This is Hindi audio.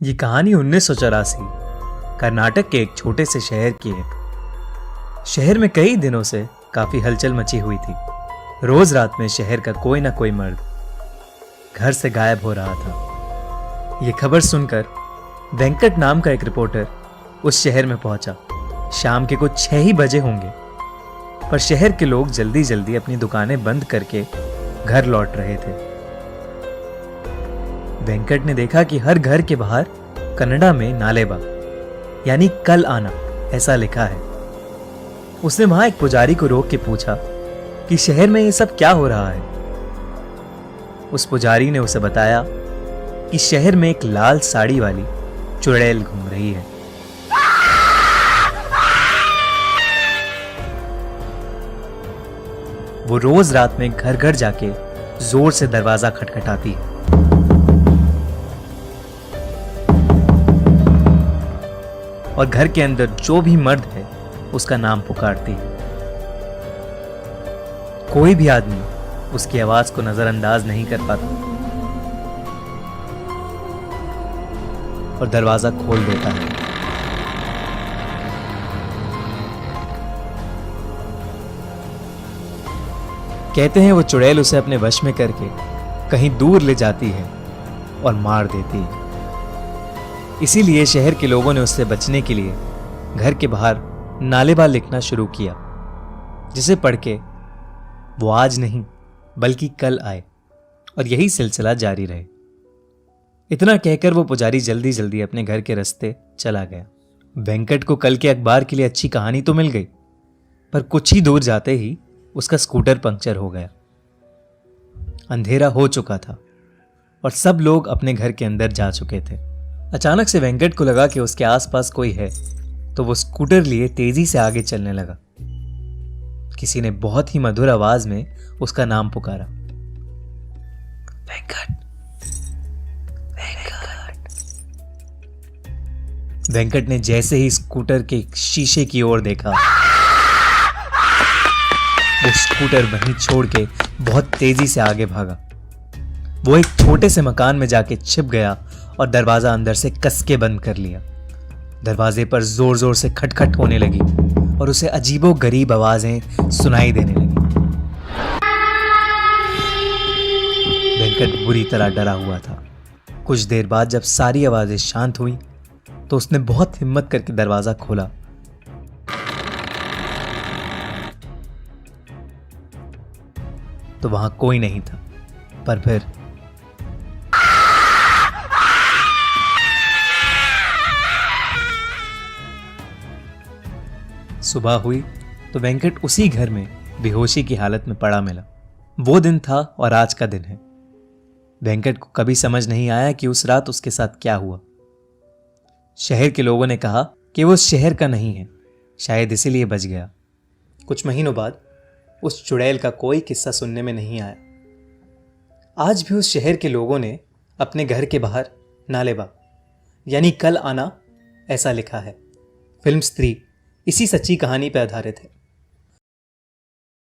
ये कहानी 1984 कर्नाटक के एक छोटे से शहर की है। शहर में कई दिनों से काफी हलचल मची हुई थी। रोज रात में शहर का कोई ना कोई मर्द घर से गायब हो रहा था। ये खबर सुनकर वेंकट नाम का एक रिपोर्टर उस शहर में पहुंचा। शाम के कुछ 6 ही बजे होंगे, पर शहर के लोग जल्दी जल्दी अपनी दुकानें बंद करके घर लौट रहे थे। वेंकट ने देखा कि हर घर के बाहर कन्नड़ा में नालेबा यानी कल आना ऐसा लिखा है। उसने वहां एक पुजारी को रोक के पूछा कि शहर में ये सब क्या हो रहा है। उस पुजारी ने उसे बताया कि शहर में एक लाल साड़ी वाली चुड़ैल घूम रही है। वो रोज रात में घर घर जाके जोर से दरवाजा खटखटाती है और घर के अंदर जो भी मर्द है उसका नाम पुकारती है। कोई भी आदमी उसकी आवाज को नजरअंदाज नहीं कर पाता और दरवाजा खोल देता है। कहते हैं वो चुड़ैल उसे अपने वश में करके कहीं दूर ले जाती है और मार देती है। इसीलिए शहर के लोगों ने उससे बचने के लिए घर के बाहर नालेबा लिखना शुरू किया, जिसे पढ़ के वो आज नहीं बल्कि कल आए और यही सिलसिला जारी रहे। इतना कहकर वो पुजारी जल्दी जल्दी अपने घर के रास्ते चला गया। वेंकट को कल के अखबार के लिए अच्छी कहानी तो मिल गई, पर कुछ ही दूर जाते ही उसका स्कूटर पंक्चर हो गया। अंधेरा हो चुका था और सब लोग अपने घर के अंदर जा चुके थे। अचानक से वेंकट को लगा कि उसके आसपास कोई है, तो वो स्कूटर लिए तेजी से आगे चलने लगा। किसी ने बहुत ही मधुर आवाज में उसका नाम पुकारा, वेंकट, वेंकट। वेंकट ने जैसे ही स्कूटर के शीशे की ओर देखा, वो स्कूटर वहीं छोड़ के बहुत तेजी से आगे भागा। वो एक छोटे से मकान में जाके छिप गया और दरवाजा अंदर से कस के बंद कर लिया। दरवाजे पर जोर जोर से खटखट होने लगी और उसे अजीबो गरीब आवाजें सुनाई देने लगी। वेंकट बुरी तरह डरा हुआ था। कुछ देर बाद जब सारी आवाजें शांत हुई तो उसने बहुत हिम्मत करके दरवाजा खोला। तो वहां कोई नहीं था, पर फिर सुबह हुई तो वेंकट उसी घर में बेहोशी की हालत में पड़ा मिला। वो दिन था और आज का दिन है। वेंकट को कभी समझ नहीं आया कि उस रात उसके साथ क्या हुआ। शहर के लोगों ने कहा कि वो उस शहर का नहीं है, शायद इसीलिए बच गया। कुछ महीनों बाद उस चुड़ैल का कोई किस्सा सुनने में नहीं आया। आज भी उस शहर के लोगों ने अपने घर के बाहर नालेबा यानी कल आना ऐसा लिखा है। फिल्म स्त्री इसी सच्ची कहानी पर आधारित है।